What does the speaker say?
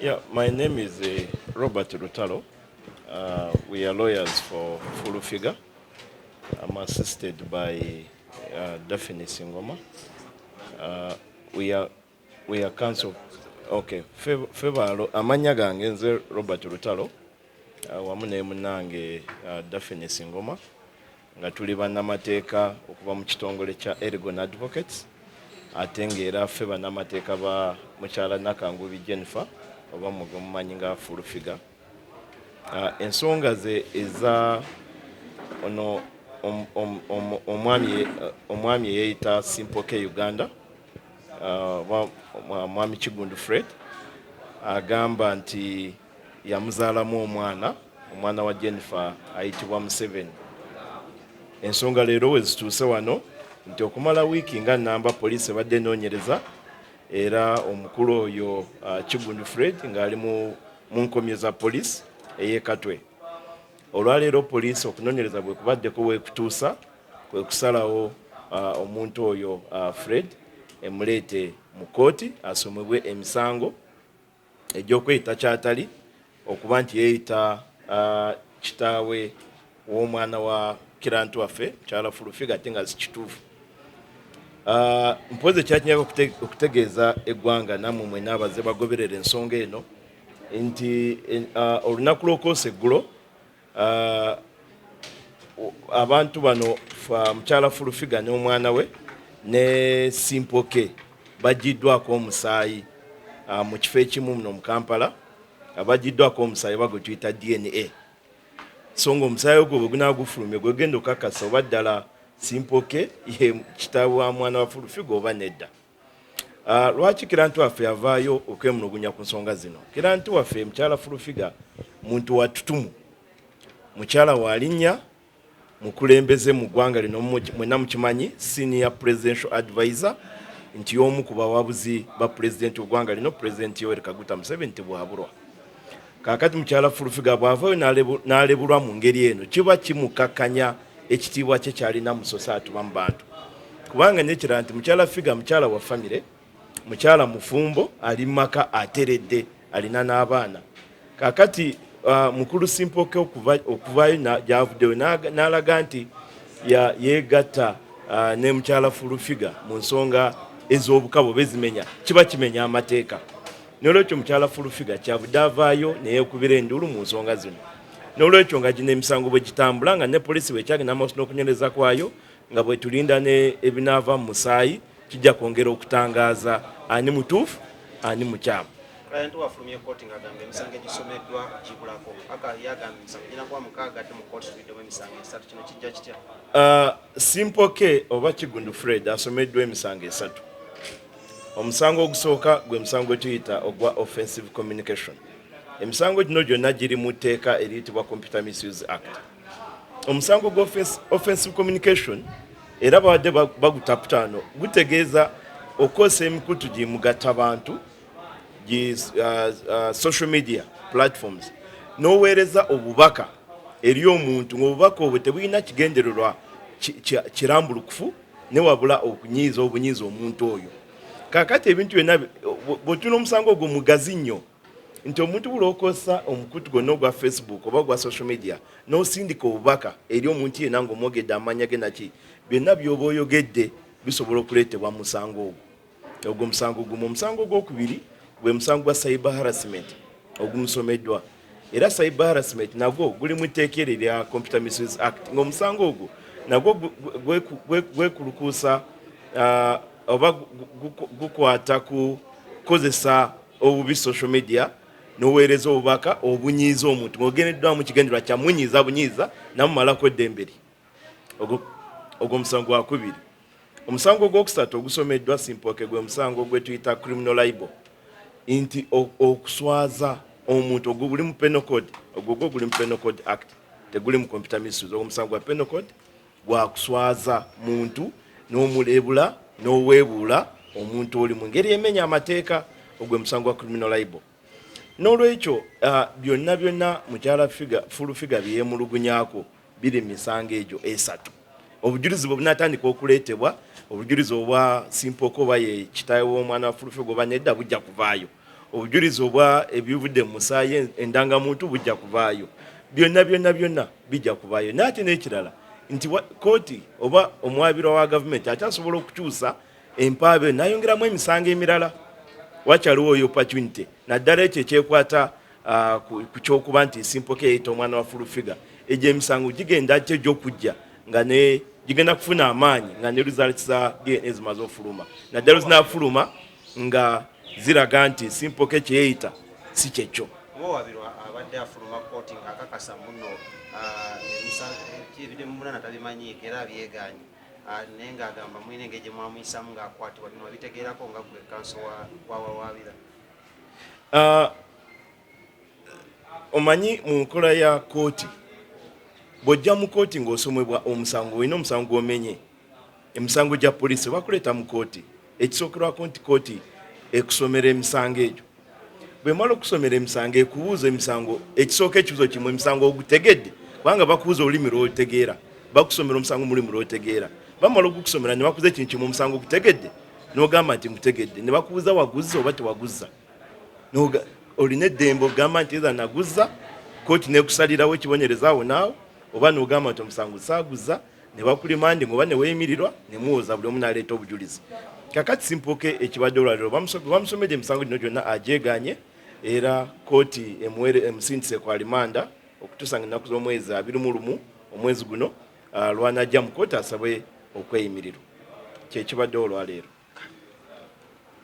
Yeah, my name is Robert Rutalo. We are lawyers for Full Figure. I'm assisted by Daphne Singoma. We are counsel. Okay, favor amanya gange nze Robert Rutalo. Wamu ne munange Daphne Singoma nga tuli bannamateeka okuva mu kitongole kya Ergon Advocates ate ng'era ffe bannamateeka ba mukyala Nakangubi Jennifer oba mumanyi nga Full Figure. Ensonga ze eza ono omwami yeeyita Simple K Uganda, mwami Kigundu Fred agamba nti yamuzaalamu omwana wa Jennifer ayitibwa Museveni. Ensonga leero we zituuse wano nti okumala wiiki nga namba poliisi badde enoonyereza era omukulu oyo Kigundu Fred ng'ali mu nkomye za poliisi ey'e Katwe. Olwaleero poliisi okunoonyereza bwe kubaddeko weekutuusa kwe kusalawo omuntu oyo Fred emuleete mu kooti asomebwe emisango egy'okweyita ky'atali okuba nti yeeyita kitaawe w'omwana wa kirantu waffe mukyala Full Figure ate nga si kituufu. Mpozi ekyakinyaga okutegeeza eggwanga nammwe mwe n'abaze bagoberera ensonga eno nti olunaku lw'okwosa eggulo abantu bano mukyala Full Figure n'omwana we ne Simple K bagiddwako omusaayi mu kifo ekimu muno mu Kampala, abagiddwako omusaayi bagwe tuyita DNA. So ng'omusaayi ogwo bwe gunaagufulumye gwegenda okukakasa oba ddala Simple K ye kitaawe wa mwana wa Full Figure oba nedda. Lwaki kirantu waffe yavaayo okwemulugunya ku nsonga zino? Kirantu waffe mukyala Full Figure muntu watutumu, mukyala wa linnya, mukulembeze mu ggwanga lino mwenna mukimanyi, senior presidential advisor, nti y'omu ku bawabuzi ba pulezidenti w'eggwanga lino, Pulezidenti Yoweri Kaguta Museveni tebwabulwa. Kaakati mukyala Full Figure bw'avaayo n'alebulwa mu ngeri eno kiba kimukakkanya ekitiibwa kye kyalina mu society mu bantu. Kubanga nekira nti mukyala Figure mukyala wa famire, mukyala mufumbo, ali maka ateredde, alina n'abaana. Kaakati mukulu Simple K okuvaayo gyavuddeyo n'alaga nti yeegatta ne mukyala Full Figure mu nsonga ez'obukabo bezimenya, kiba kimenya amateeka. N'olwekyo mukyala Full Figure kyavudde avaayo neyeekubira enduulu mu nsonga zino. N'olwekyo nga gino emisango bwe gitambula nga ne poliisi bwe kyagenda amaaso n'okunywereza kwayo nga bwe tulinda ebinaava mu musaayi kijja kwongera okutangaaza ani mutuufu ani mukyamu. Client wafulumye kooti ng'agamba emisango egisomeddwa gibulako. Yagamba emisango gina kuba mukaaga ate mu kooti tubiddemu emisango esatu, kino kijja kitya? Simple K oba Kigundu Fred asomeddwa emisango esatu. Omusango ogusooka gwe musango gwe tuyita ogwa offensive communication. Emisango gino gyonna giri mu tteeka eriyitibwa Computer Misuse Act. Omusango gwa offensive communication era babadde bagutaputano gutegeeza okosa emikutu gimugatta bantu social media platforms n'oweereza obubaka eri omuntu ng'obubaka obwo tebulina kigendererwa kirambulukufu ne wabula okunyiiza obunyiiza omuntu oyo. Kaakati ebintu byonna bw'otuna omusango ogwo mugazi nnyo nti omuntu buli okosa omukutu gwonna ogwa Facebook oba gwa social media n'osindika obubaka eri omuntu yenna ng'omwogedde amanya ge naki byonna by'oba oyogedde bisobola okuleetebwa mu musango ogwo. Ogwo musango gumu. Omusango ogwokubiri gwe musango gwa cyber harassment ogumusomeddwa. Era cyber harassment nagwo guli mu tteeka eryo erya Computer Misuse Act ng'omusango ogwo nagwo gwekulukuusa oba gukwata ku kozesa obubi social media n'oweereza obubaka obunyiiza omuntu ng'ogendeddwamu kigendererwa kya bunyiiza namumalako eddembe lye. Ogwo musango gwa kubiri. Omusango ogwokusatu ogusomeddwa Simple K gwe musango gwe tuyita criminal libel, nti okuswaza omuntu ogwo guli mu penal code, ogwo guli mu penal code act teguli mu computer misuse. Ogwo musango gwa penal code gwa kuswaza muntu n'omuleebula n'oweebuula omuntu oli mu ngeri emenya amateeka, ogwo musango gwa criminal libel. N'olwekyo byonna mukyala Full Figure bye yeemulugunyaako biri misango egyo esatu. Obujulizi bwe bunatandika okuleetebwa, obujulizi obwa Simple K oba ye kitaawe w'omwana wa Full Figure oba nedda bujja kuvaayo. obujulizi obwa ebivudde mu musaayi endangamuntu bujja kuvaayo, byonna bijja kuvaayo. N'ate n'ekirala nti kooti oba omwabirwa wa gavumenti akyasobola okukyusa empaabe n'ayongeramu emisango emirala. Wakyaliwo oyo opportunity naddala ekyo ekyekwata ku kyokuba nti simpoke yayita omwana wa fulufiga, egyo emisango gigenda kyejja okujja nga ne gigenda kufuna amaanyi nga ne results za DNA zimaze ofuluma, naddala zinaafuluma nga ziraga nti simpoke kyeyayita si kyekyo. Wabirwa abadde afuluma kooti ng'akakasa muno ebintu munana tabimanyiiko era abyeganye, naye ng'agamba mulina engeri gye mwamuyisamu ng'akwatibwa bino wabitegeerako nga gwe kanso wawawaabira? Omanyi mu nkola ya kooti bw'ojja mu kooti ng'osomebwa omusango, olina omusango gw'omenye, emisango gya poliisi bakuleeta mu kooti, ekisookerwako nti kooti ekusomera emisango egyo. Bw'emala okusomera emisango ekubuuza emisango, ekisooka ekibuzo kimu emisango ogutegedde, kubanga bakubuuza olulimi lw'otegeera, bakusomera omusango mu lulimi lw'otegeera. Bamala okukusomera ne bakubuuza ekintu kimu omusango ogutegedde, n'ogamba nti ngutegedde, ne bakubuuza waguzza oba tewaguzza. Olina eddembe ogamba nti eza naguzza, kooti n'ekusalirawo ekibonyereza awo naawe, oba n'ogamba nti omusango saaguzza, ne bakulimandinga oba ne weeyimirirwa ne muwoza buli omu n'aleeta obujulizi. Kakati simpoke ekibadde olwaliro bamusomedde emisango gino gyonna agyeganye, era kooti emusindise kwa limanda okutuusa nga ennaku z'omwezi 21 omwezi guno lwanajja mu kooti asabe okweyimirirwa. Kyekibadde olwaleero.